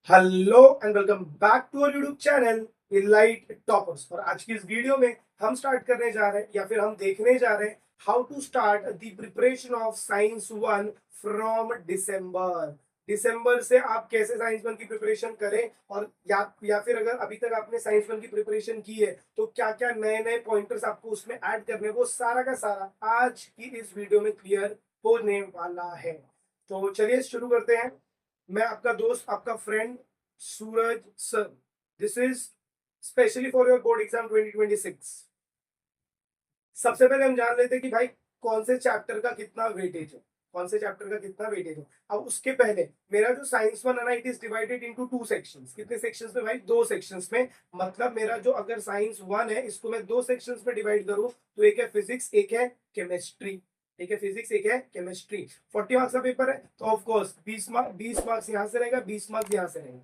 Hello and welcome back to our YouTube channel Elite Toppers. और आज की इस वीडियो में हम स्टार्ट करने जा रहे हैं या फिर हम देखने जा रहे हैं how to start the preparation of science one from December. दिसंबर से आप कैसे साइंस वन की प्रिपरेशन करें और या फिर अगर अभी तक आपने साइंस वन की प्रिपरेशन की है तो क्या क्या नए नए पॉइंटर्स आपको उसमें ऐड करने, वो सारा का सारा आज की इस वीडियो में क्लियर होने वाला है। तो चलिए शुरू करते हैं। मैं आपका दोस्त, आपका friend Suraj sir. This is specially for your board exam 2026। सबसे पहले हम जान लेते हैं कि भाई कौन से चैप्टर का कितना वेटेज है, कौन से चैप्टर का कितना वेटेज है। अब उसके पहले मेरा जो साइंस वन है ना, it is divided into two sections. कितने सेक्शंस में भाई? दो सेक्शंस में। मतलब मेरा जो अगर साइंस वन है इसको मैं दो सेक्शंस में डिवाइड करूं तो एक है फिजिक्स, एक है केमिस्ट्री। एक है फिजिक्स, एक है केमिस्ट्री। 40 मार्क्स का पेपर है तो ऑफ कोर्स 20 मार्क्स यहाँ से रहेगा, 20 मार्क्स यहाँ से रहेगा।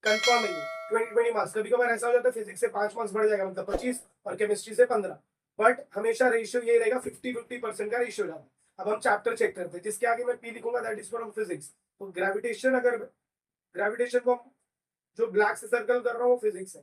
कंफर्म है ये 20 मार्क्स। कभी कभार ऐसा हो जाता है फिजिक्स से 5 मार्क्स बढ़ जाएगा, मतलब 25, और केमिस्ट्री से 15। बट हमेशा रेशियो ये रहेगा, 50-50% का रेशियो जाता है। अब हम चैप्टर चेक करते हैं जिसके आगे मैं पी लिखूंगा, दैट इज फ्रॉम फिजिक्स। तो ग्रेविटेशन, अगर ग्रेविटेशन को जो ब्लैक से सर्कल कर रहा हूँ वो फिजिक्स है।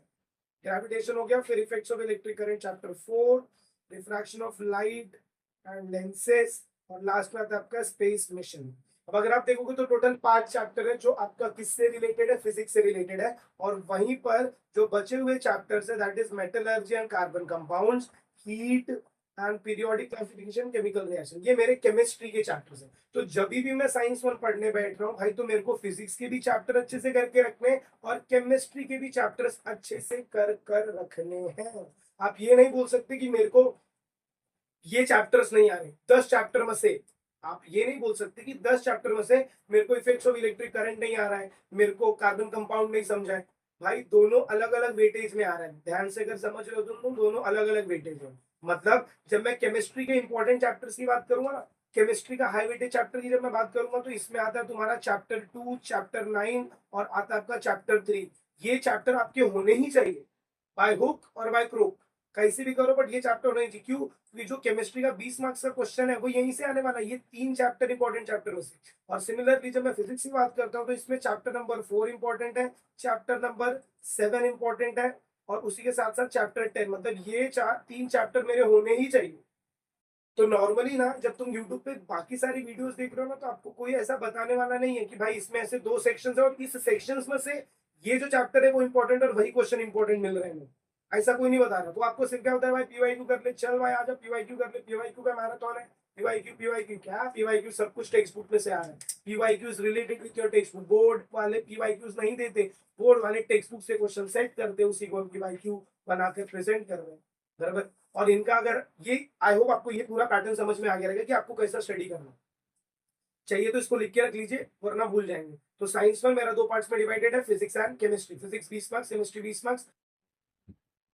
ग्रेविटेशन हो गया। फिर effects of electric current chapter 4, refraction of light and lenses, और लास्ट में आता है आपका स्पेस मिशन। अब अगर आप देखोगे तो टोटल 5 चैप्टर है जो आपका किससे रिलेटेड है? फिजिक्स से रिलेटेड है। और वहीं पर जो बचे हुए चैप्टर्स है that is metallurgy and carbon compounds, heat and periodic classification, chemical reaction, ये मेरे केमिस्ट्री के चैप्टर्स हैं। तो जब भी मैं साइंस वन पढ़ने बैठ रहा हूँ भाई तो मेरे को फिजिक्स के भी चैप्टर अच्छे से करके रखने और केमिस्ट्री के भी चैप्टर्स अच्छे से कर कर रखने हैं। आप ये नहीं बोल सकते कि मेरे को ये चैप्टर्स नहीं आ रहे। 10 चैप्टर में से आप ये नहीं बोल सकते कि 10 चैप्टर में से मेरे को इफेक्ट्स ऑफ इलेक्ट्रिक करंट नहीं आ रहा है, मेरे को कार्बन कंपाउंड नहीं समझा है। भाई दोनों अलग अलग वेटेज में आ रहा है। ध्यान से अगर समझ रहे हो तुम, दोनों अलग अलग वेटेज है। मतलब जब मैं केमिस्ट्री के इंपॉर्टेंट चैप्टर्स की बात करूंगा ना, केमिस्ट्री का हाई वेटेज चैप्टर की जब मैं बात करूंगा तो इसमें आता है तुम्हारा चैप्टर 2, चैप्टर 9 और आता है आपका चैप्टर 3। ये चैप्टर आपके होने ही चाहिए, बाय हुक और बाय क्रोक, कैसे भी करो, बट ये चैप्टर होना चाहिए। क्यों? क्योंकि जो केमिस्ट्री का 20 मार्क्स का क्वेश्चन है वो यहीं से आने वाला है, ये 3 चैप्टर इंपॉर्टेंट चैप्टर में से। और सिमिलरली जब मैं फिजिक्स की बात करता हूँ तो इसमें चैप्टर नंबर 4 इंपॉर्टेंट है, चैप्टर नंबर 7 इंपॉर्टेंट है, और उसी के साथ साथ चैप्टर 10। मतलब ये 3 चैप्टर मेरे होने ही चाहिए। तो नॉर्मली ना जब तुम यूट्यूब पे बाकी सारी वीडियोस देख रहे हो ना तो आपको कोई ऐसा बताने वाला नहीं है कि भाई इसमें ऐसे दो सेक्शंस है और इस सेक्शंस में से ये जो चैप्टर है वो इंपॉर्टेंट और वही क्वेश्चन इंपॉर्टेंट मिल रहे हैं। ऐसा कोई नहीं बता रहा। तो आपको सिर्फ क्या होता है, भाई पीवाईक्यू कर ले, चल भाई आजा पीवाईक्यू कर ले, पीवाईक्यू का मैराथन है। पीवाईक्यू पीवाईक्यू क्या पीवाईक्यू, सब कुछ टेक्स्ट बुक में से आ रहा है। PYQ is related with your text book. Board वाले पीवाईक्यूज नहीं देते, बोर्ड वाले टेक्स्ट बुक से क्वेश्चन सेट करते हैं, उसी को पीवाईक्यू बना के प्रेजेंट कर रहे हैं। बराबर। और इनका अगर ये, आई होप आपको ये पूरा पैटर्न समझ में आ गया रहेगा कि आपको कैसा स्टडी करना चाहिए। तो इसको लिख के रख लीजिए वरना भूल जाएंगे। तो साइंस में मेरा दो पार्ट्स में डिवाइडेड है, physics and chemistry. Physics 20 marks, chemistry 20 marks,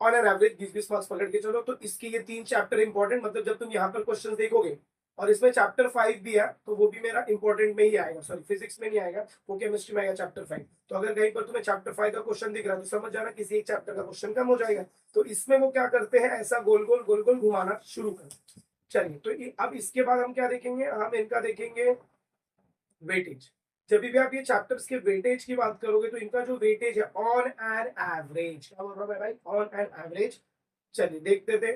on an average 20-20 marks पकड़ के चलो। तो इसके ये 3 चैप्टर इंपॉर्टेंट, मतलब जब तुम यहाँ पर क्वेश्चन देखोगे और इसमें चैप्टर 5 भी है तो वो भी मेरा इंपॉर्टेंट में ही आएगा। सॉरी फिजिक्स में नहीं आएगा, वो केमिस्ट्री में आएगा चैप्टर 5। तो अगर कहीं पर तुम्हें चैप्टर 5 का क्वेश्चन दिख रहा है तो समझ जाना किसी एक चैप्टर का क्वेश्चन कम हो जाएगा। तो इसमें वो क्या करते हैं, ऐसा गोल गोल गोल गोल घुमाना शुरू कर। चलिए तो अब इसके बाद हम क्या देखेंगे, हम इनका देखेंगे वेटेज। जब भी आप ये चैप्टर्स के वेटेज की बात करोगे तो इनका जो वेटेज है ऑन एन एवरेज, क्या बोल रहा है भाई, ऑन एन एवरेज। चलिए देखते थे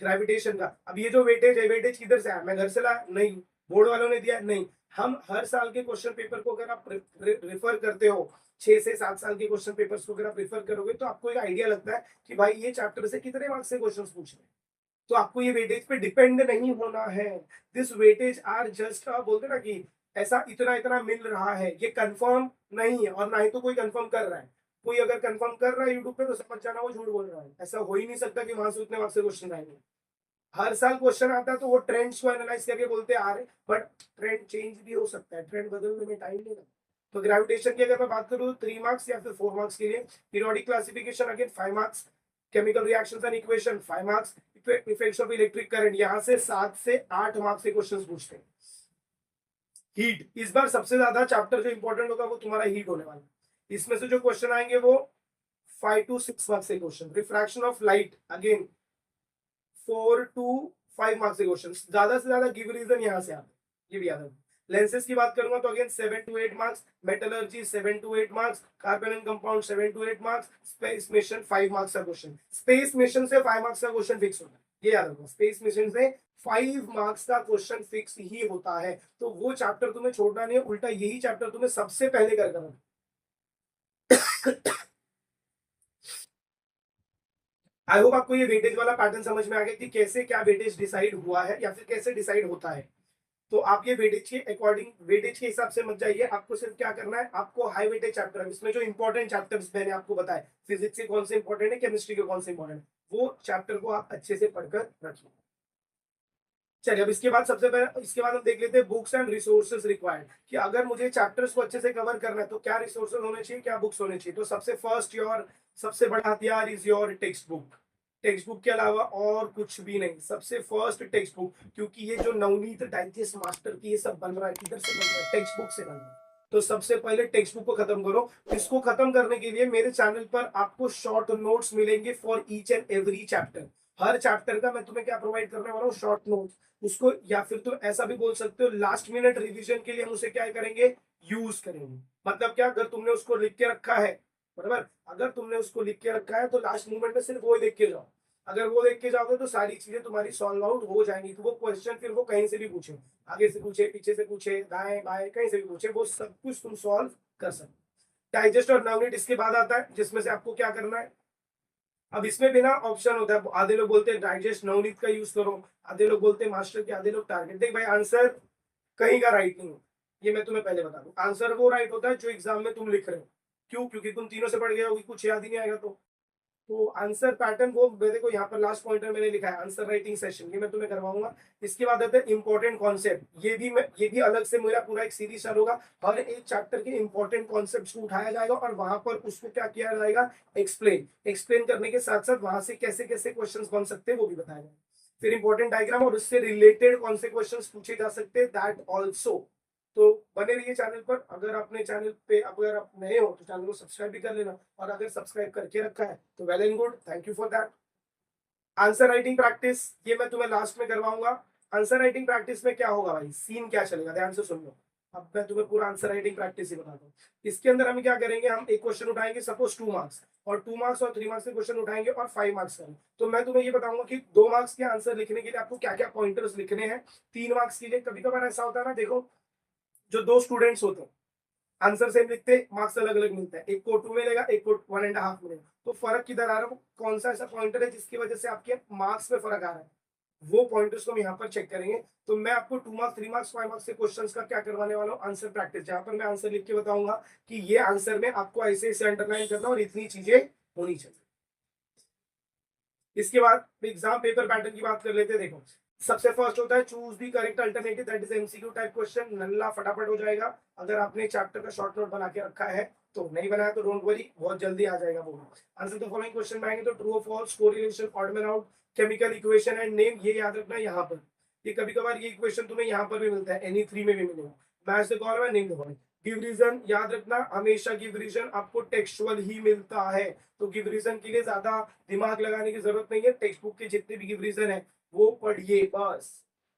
ग्रेविटेशन का। अब ये जो वेटेज है, वेटेज किधर से आया? मैं घर से लाया? नहीं। बोर्ड वालों ने दिया? नहीं। हम हर साल के क्वेश्चन पेपर को अगर आप रेफर करते हो, 6 से 7 साल के क्वेश्चन पेपर्स को अगर आप रेफर करोगे तो आपको एक आइडिया लगता है कि भाई ये चैप्टर से कितने मार्क्स से क्वेश्चन पूछ रहे हैं। तो आपको ये वेटेज पे डिपेंड नहीं होना है। दिस वेटेज आर जस्ट, बोलते ना कि ऐसा इतना इतना मिल रहा है, ये कंफर्म नहीं है और ना ही तो कोई कंफर्म कर रहा है। कोई अगर कंफर्म कर रहा है यूट्यूब पे तो समझ जाना वो झूठ बोल रहा है। ऐसा हो ही नहीं सकता कि वहां से उतने वक्त से क्वेश्चन आएंगे। हर साल क्वेश्चन आता है तो वो ट्रेंड्स को एनालाइज करके बोलते आ रहे, बट ट्रेंड चेंज भी हो सकता है, ट्रेंड बदलने में टाइम नहीं लगता। तो ग्रेविटेशन की अगर मैं बात करूँ 3 मार्क्स या फिर 4 मार्क्स के लिए। Periodic classification again 5 marks. Chemical reactions and equation 5 marks. Effects of electric current यहाँ से 7 से 8 मार्क्स के क्वेश्चन पूछते हैं। हीट, इस बार सबसे ज्यादा चैप्टर जो इंपॉर्टेंट होगा वो तुम्हारा हीट होने वाला है। इसमें से जो क्वेश्चन आएंगे वो 5 to 6 मार्क्स के question. Refraction of light again 4 to 5 marks के क्वेश्चन। ज्यादा से ज्यादा गिव रीजन यहाँ से आते हैं, ये भी याद रखो। लेंसेज की बात करूंगा तो again 7 to 8 marks, metallurgy 7 to 8 marks, carbon and compound 7 to 8 marks, space mission 5 marks का क्वेश्चन। स्पेस मिशन से 5 मार्क्स का क्वेश्चन फिक्स होता है, ये याद रखो, स्पेस मिशन से 5 मार्क्स का क्वेश्चन फिक्स ही होता है। तो वो चैप्टर तुम्हें छोड़ना नहीं है, उल्टा यही चैप्टर तुम्हें सबसे पहले कर करना। आई होप आपको ये वेटेज वाला पैटर्न समझ में आ गया कि कैसे क्या वेटेज डिसाइड हुआ है या फिर कैसे डिसाइड होता है। तो आप ये वेटेज के अकॉर्डिंग, वेटेज के हिसाब से मत जाइए, आपको सिर्फ क्या करना है, आपको हाई वेटेज चैप्टर, इसमें जो इंपॉर्टेंट चैप्टर्स मैंने आपको बताए, फिजिक्स के कौन से इंपॉर्टेंट है, केमिस्ट्री के कौन से इंपॉर्टेंट है, वो चैप्टर को आप अच्छे से पढ़कर रखिए। चलिए अब इसके बाद सबसे पहले, इसके बाद हम देख लेते हैं बुक्स एंड रिसोर्सेज रिक्वायर्ड, कि अगर मुझे चैप्टर्स को अच्छे से कवर करना है तो क्या रिसोर्सेज होने चाहिए, क्या बुक्स होने चाहिए। तो सबसे फर्स्ट योर, सबसे बड़ा हथियार is your text book. Text book के अलावा और कुछ भी नहीं, सबसे फर्स्ट टेक्स्ट बुक, क्योंकि ये जो नवनीत डाइजेस्ट मास्टर की ये सब बन रहा है, किधर से बन रहा है, टेक्स्ट बुक से बन रहा है। तो सबसे पहले टेक्स्ट बुक को खत्म करो। इसको खत्म करने के लिए मेरे चैनल पर आपको शॉर्ट नोट्स मिलेंगे for each and every chapter. Her chapter का मैं तुम्हें क्या प्रोवाइड करने वाला हूँ, शॉर्ट नोट्स। उसको, या फिर तुम ऐसा भी बोल सकते हो, लास्ट मिनट रिवीजन के लिए हम उसे क्या करेंगे, यूज करेंगे। मतलब क्या, अगर तुमने उसको लिख के रखा है, बराबर, अगर तुमने उसको लिख के रखा है तो लास्ट मोमेंट में सिर्फ वो देख के जाओ। अगर वो देख के जाओगे तो सारी चीजें तुम्हारी सॉल्व आउट हो जाएंगी। तो वो क्वेश्चन फिर वो कहीं से भी पूछे, आगे से पूछे, पीछे से पूछे, दाएं बाएं कहीं से भी पूछे, वो सब कुछ तुम सॉल्व कर सकते। डाइजेस्ट और नवनीत इसके बाद आता है, जिसमें से आपको क्या करना है। अब इसमें बिना ऑप्शन होता है, आधे लोग बोलते हैं डाइजेस्ट नवनीत का यूज करो, आधे लोग बोलते हैं मास्टर के, आधे लोग टारगेट। देख भाई, आंसर कहीं का राइट नहीं हो, ये मैं तुम्हें पहले बता दूं। आंसर वो राइट होता है जो एग्जाम में तुम लिख रहे हो। क्यों? क्योंकि तुम तीनों से पढ़ गए होगी, कुछ याद ही नहीं आएगा। तो आंसर पैटर्न वो मेरे को यहाँ पर लास्ट पॉइंटर मैंने लिखा है, आंसर राइटिंग सेशन, ये मैं तुम्हें करवाऊंगा। इसके बाद आता है इंपॉर्टेंट कॉन्सेप्ट, ये भी अलग से मेरा पूरा एक सीरीज चालू होगा। हर एक चैप्टर के इंपॉर्टेंट कॉन्सेप्ट को उठाया जाएगा और वहां पर उसको क्या किया जाएगा, एक्सप्लेन। एक्सप्लेन करने के साथ साथ वहां से कैसे कैसे क्वेश्चन बन सकते हैं वो भी बताया जाएगा। फिर इंपॉर्टेंट डायग्राम और उससे रिलेटेड कौन से क्वेश्चन पूछे जा सकते हैं, दैट ऑल्सो। तो बने रहिए चैनल पर। अगर अपने चैनल पे अगर आप नए हो तो चैनल को सब्सक्राइब भी कर लेना, और अगर सब्सक्राइब करके रखा है तो well and good, thank you for that. Answer writing practice, ये मैं तुम्हें लास्ट में करवाऊंगा। आंसर राइटिंग प्रैक्टिस में क्या होगा भाई, सीन क्या चलेगा, ध्यान से सुन लो। अब मैं तुम्हें पूरा आंसर राइटिंग प्रैक्टिस ही बताता हूँ। इसके अंदर हम क्या करेंगे, हम एक क्वेश्चन उठाएंगे, सपोज 2 मार्क्स, और 2 मार्क्स और 3 मार्क्स के क्वेश्चन उठाएंगे, और 5 मार्क्स का। तो मैं तुम्हें ये बताऊंगा कि 2 मार्क्स के आंसर लिखने के लिए आपको क्या क्या पॉइंटर्स लिखने हैं। 3 मार्क्स के लिए कभी कभार ऐसा होता है ना, देखो, जो दो स्टूडेंट्स होते हैं, आंसर सेम लिखते, मार्क्स अलग अलग मिलता है, एक को 2 मिलेगा, एक को 1.5 मिलेगा। तो फर्क किधर आ रहा है, कौन सा ऐसा पॉइंटर है जिसकी वजह से आपके मार्क्स में फर्क आ रहा है, वो पॉइंटर्स को हम यहाँ पर चेक करेंगे। तो मैं आपको 2 मार्क्स, 3 मार्क्स, 5 मार्क्स के क्वेश्चंस का क्या करवाने वाला हूँ, आंसर प्रैक्टिस, जहां पर मैं आंसर लिख के बताऊंगा कि ये आंसर में आपको ऐसे ऐसे अंडरलाइन करना और इतनी चीजें होनी चाहिए। इसके बाद एग्जाम पेपर पैटर्न की बात कर लेते हैं। देखो, सबसे फर्स्ट होता है choose the correct alternative, that is MCQ type question, नल्ला फटाफट हो जाएगा। अगर आपने चैप्टर का शॉर्ट नोट बना के रखा है तो, नहीं बनाया तो डोंट वरी, बहुत जल्दी आ जाएगा वो। आंसर द फॉलोइंग क्वेश्चन में आएंगे तो ट्रू और false, correlation, odd man out, chemical equation and name, ये याद रखना है यहाँ पर। ये कभी कभार ये इक्वेशन तुम्हें यहाँ पर भी मिलता है, एनी 3 में भी मिलेगा। Match the column, name the following. Give reason, याद रखना हमेशा गिव रीजन आपको टेक्सचुअल ही मिलता है, तो गिव रीजन के लिए ज्यादा दिमाग लगाने की जरूरत नहीं है, टेक्स्ट बुक के जितने भी गिव रीजन है वो पढ़िए बस।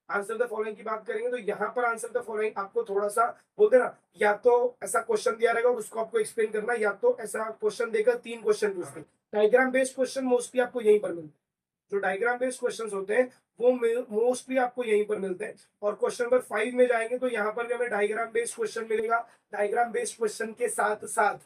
आंसर द फॉलोइंग की बात करेंगे तो यहाँ पर आंसर द फॉलोइंग आपको थोड़ा सा बोलते ना, या तो ऐसा क्वेश्चन दिया रहेगा और उसको आपको एक्सप्लेन करना, या तो ऐसा क्वेश्चन देकर 3 क्वेश्चन पूछते। डायग्राम बेस्ड क्वेश्चन मोस्टली आपको यहीं पर मिलते हैं, जो डायग्राम बेस्ड क्वेश्चंस होते हैं वो मोस्टली आपको यहीं पर मिलते हैं। और क्वेश्चन नंबर 5 में जाएंगे तो यहाँ पर भी हमें डायग्राम बेस्ड क्वेश्चन मिलेगा। डायग्राम बेस्ड क्वेश्चन के साथ साथ,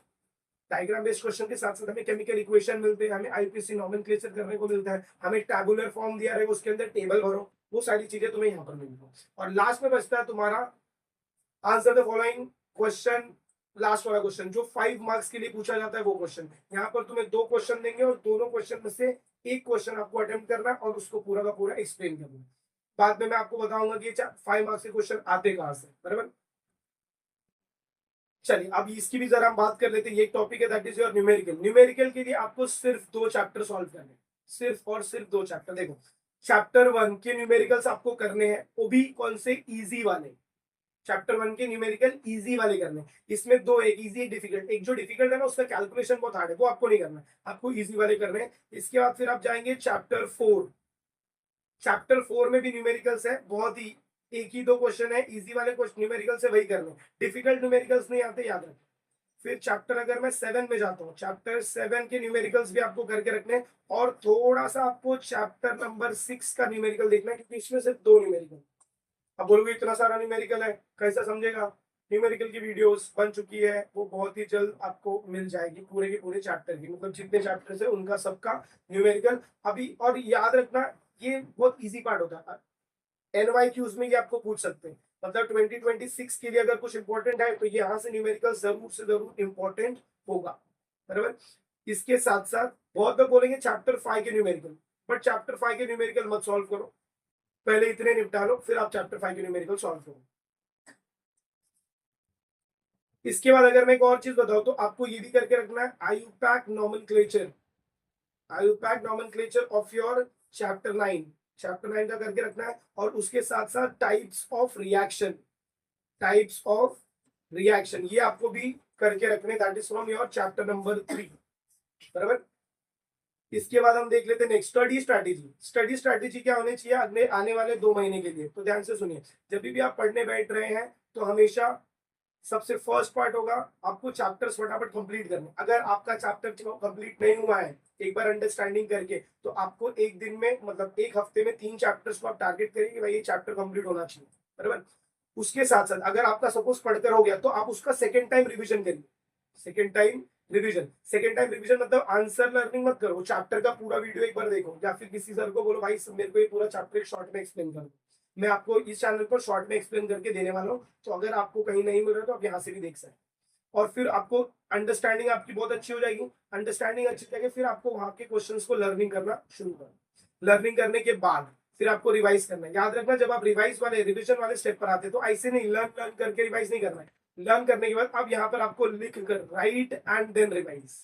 डायग्राम बेस्ड क्वेश्चन के साथ साथ हमें केमिकल इक्वेशन मिलते हैं, हमें आईपीसी नोमेनक्लेचर करने को मिलता है, हमें टैबुलर फॉर्म दिया रहेगा उसके अंदर टेबल भरो, वो सारी चीजें तुम्हें यहाँ पर मिलेगी। और लास्ट में बचता है तुम्हारा answer the following question, last वाला क्वेश्चन जो 5 मार्क्स के लिए पूछा जाता है वो क्वेश्चन। यहाँ पर तुम्हें 2 क्वेश्चन देंगे और दोनों क्वेश्चन में से एक क्वेश्चन आपको अटेम्प्ट करना है और उसको पूरा का पूरा एक्सप्लेन करना है। बाद में मैं आपको बताऊंगा कि 5 मार्क्स के क्वेश्चन आते कहाँ से, बराबर। चलिए अब इसकी भी जरा हम बात कर लेते हैं। ये एक टॉपिक है, that is your numerical. Numerical के लिए आपको सिर्फ 2 चैप्टर सॉल्व करने, सिर्फ और सिर्फ 2 चैप्टर। देखो, चैप्टर 1 के न्यूमेरिकल्स आपको करने हैं, वो भी कौन से, इजी वाले। चैप्टर 1 के न्यूमेरिकल इजी वाले करने। इसमें दो, एक इजी एक डिफिकल्ट। एक जो डिफिकल्ट है ना उसका कैलकुलेशन बहुत हार्ड है, वो आपको नहीं करना, आपको इजी वाले करने हैं। इसके बाद फिर आप जाएंगे चैप्टर 4। चैप्टर 4 में भी न्यूमेरिकल्स है, बहुत ही एक ही दो क्वेश्चन है, इजी वाले क्वेश्चन न्यूमेरिकल से वही करने, डिफिकल्ट न्यूमेरिकल्स नहीं आते, याद रखें। फिर चैप्टर अगर मैं 7 में जाता हूँ, चैप्टर 7 के न्यूमेरिकल्स भी आपको करके रखने हैं, और थोड़ा सा आपको चैप्टर नंबर 6 का न्यूमेरिकल देखना है, क्योंकि इसमें सिर्फ 2 न्यूमेरिकल। अब बोलोगे इतना सारा न्यूमेरिकल है कैसा समझेगा? न्यूमेरिकल की वीडियोस बन चुकी है, वो बहुत ही जल्द आपको मिल जाएगी, पूरे के पूरे चैप्टर की, मतलब जितने चैप्टर्स है उनका सबका न्यूमेरिकल अभी। और याद रखना, ये बहुत इजी पार्ट होता है, एनवाईक्यूज में ये आपको पूछ सकते हैं, मतलब 2026 के लिए अगर कुछ इंपॉर्टेंट है तो यहाँ से न्यूमेरिकल जरूर से जरूर इंपॉर्टेंट होगा, बराबर। इसके साथ साथ बहुत लोग बोलेंगे चैप्टर 5 के न्यूमेरिकल, बट चैप्टर 5 के न्यूमेरिकल मत सॉल्व करो, पहले इतने निपटा लो, फिर आप चैप्टर 5 के न्यूमेरिकल सॉल्व करो। इसके बाद अगर मैं एक और चीज बताऊं तो आपको ये भी करके रखना है, IUPAC nomenclature, IUPAC nomenclature of your chapter 9, chapter 9 का करके रखना है। और उसके साथ साथ types of reaction, types of reaction ये आपको भी करके रखने, that is from your chapter number 3, बराबर। इसके बाद हम देख लेते हैं next, study strategy. Study strategy क्या होनी चाहिए अगले आने वाले 2 महीने के लिए? तो ध्यान से सुनिए, जब भी आप पढ़ने बैठ रहे हैं तो हमेशा सबसे फर्स्ट पार्ट होगा आपको चैप्टर्स फटाफट कंप्लीट करने। अगर आपका चैप्टर कंप्लीट नहीं हुआ है एक बार अंडरस्टैंडिंग करके, तो आपको एक दिन में, मतलब एक हफ्ते में 3 चैप्टर्स को आप टारगेट करेंगे, भाई ये चैप्टर कंप्लीट होना चाहिए, बराबर। उसके साथ साथ अगर आपका सपोज पढ़कर हो गया तो आप उसका सेकेंड टाइम रिविजन करिए, second time revision. Second time revision मतलब आंसर लर्निंग मत करो, चैप्टर का पूरा वीडियो एक बार देखो, या फिर किसी सर को बोलो भाई मेरे को ये पूरा चैप्टर शॉर्ट में एक्सप्लेन करो। मैं आपको इस चैनल पर शॉर्ट में एक्सप्लेन करके देने वाला हूँ, तो अगर आपको कहीं नहीं मिल रहा तो आप यहाँ से भी देख सकते। और फिर आपको अंडरस्टैंडिंग आपकी बहुत अच्छी हो जाएगी, अंडरस्टैंडिंग अच्छी हो जाएगी, फिर आपको वहां के क्वेश्चंस को लर्निंग करना शुरू करना। लर्निंग करने के बाद फिर आपको रिवाइज करना है। याद रखना, जब आप रिवाइज वाले रिविजन वाले स्टेप पर आते हैं तो ऐसे नहीं लर्न लर्न करके रिवाइज नहीं करना है। लर्न करने के बाद अब यहाँ पर आपको लिख कर, राइट एंड देन रिवाइज,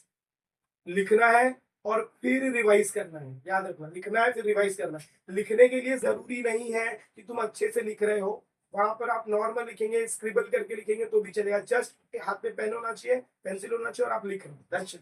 लिखना है और फिर रिवाइज करना है। याद रखना, लिखना है फिर रिवाइज करना है। लिखने के लिए जरूरी नहीं है कि तुम अच्छे से लिख रहे हो, वहां पर आप नॉर्मल लिखेंगे, स्क्रिबल करके लिखेंगे तो भी चलेगा, जस्ट हाथ में पेन होना चाहिए, पेंसिल होना चाहिए और आप लिख रहे हो।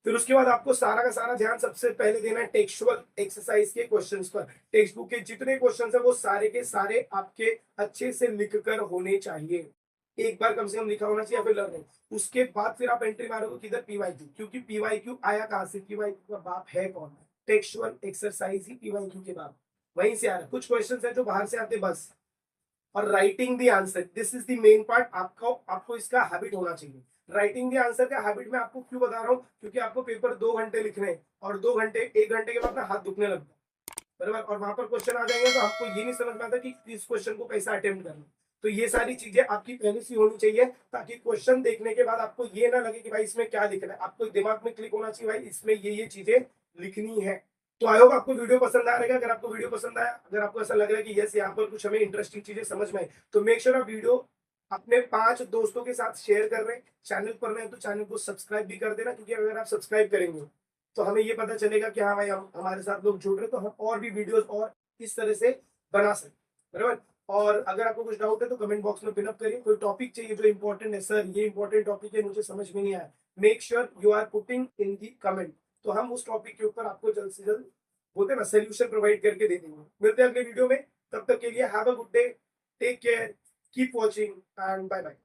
फिर उसके बाद आपको सारा का सारा ध्यान सबसे पहले देना है टेक्सचुअल एक्सरसाइज के क्वेश्चंस पर। टेक्स्ट बुक के जितने क्वेश्चंस है वो सारे के सारे आपके अच्छे से लिखकर होने चाहिए, एक बार कम से कम लिखा होना चाहिए, फिर लर्निंग। उसके बाद फिर आप एंट्री मारोगे किधर, पीवाईक्यू, क्योंकि पीवाईक्यू आया कहां से, पीवाईक्यू का बाप है कौन? टेक्सचुअल एक्सरसाइज ही पीवाईक्यू के बाप, वहीं से आ रहा है। कुछ क्वेश्चंस है जो बाहर से आते बस, और writing the answer, this is the main part, आपको इसका हैबिट होना चाहिए। राइटिंग द आंसर का हैबिट मैं आपको क्यों बता रहा हूँ, क्योंकि आपको पेपर 2 घंटे लिखने हैं, और 2 घंटे 1 घंटे के बाद ना हाथ दुखने लगता है, बराबर। और वहां पर क्वेश्चन आ जाएंगे तो आपको ये नहीं समझ में आता कि इस क्वेश्चन को कैसा अटेम्प्ट करना। तो ये सारी चीजें आपकी पहले से होनी चाहिए, ताकि क्वेश्चन देखने के बाद आपको ये ना लगे कि भाई इसमें क्या लिखना है, आपको दिमाग में क्लिक होना चाहिए भाई इसमें ये चीजें लिखनी है। तो आई होप आपको वीडियो पसंद आ रहेगा। अगर आपको वीडियो पसंद आया, अगर आपको ऐसा लग रहा है कि यस यहाँ पर कुछ हमें इंटरेस्टिंग चीजें समझ में आई, तो मेक श्योर आप वीडियो अपने 5 दोस्तों के साथ शेयर कर रहे हैं। चैनल पर रहे तो चैनल को सब्सक्राइब भी कर देना, क्योंकि अगर आप सब्सक्राइब करेंगे तो हमें ये पता चलेगा कि हाँ भाई हमारे साथ लोग जुड़ रहे, तो हम और भी वीडियोस और इस तरह से बना सकते, बराबर। और अगर आपको कुछ डाउट है तो कमेंट बॉक्स में पिनअप करिए। कोई टॉपिक चाहिए जो इंपॉर्टेंट है, सर ये इंपॉर्टेंट टॉपिक है मुझे समझ में नहीं आया, make sure you are putting in the comment, तो हम उस टॉपिक के ऊपर आपको जल्द से जल्द, बोलते हैं ना, सोल्यूशन प्रोवाइड करके दे देंगे। मिलते हैं अगले वीडियो में, तब तक के लिए have a good day, take care, keep watching and bye bye.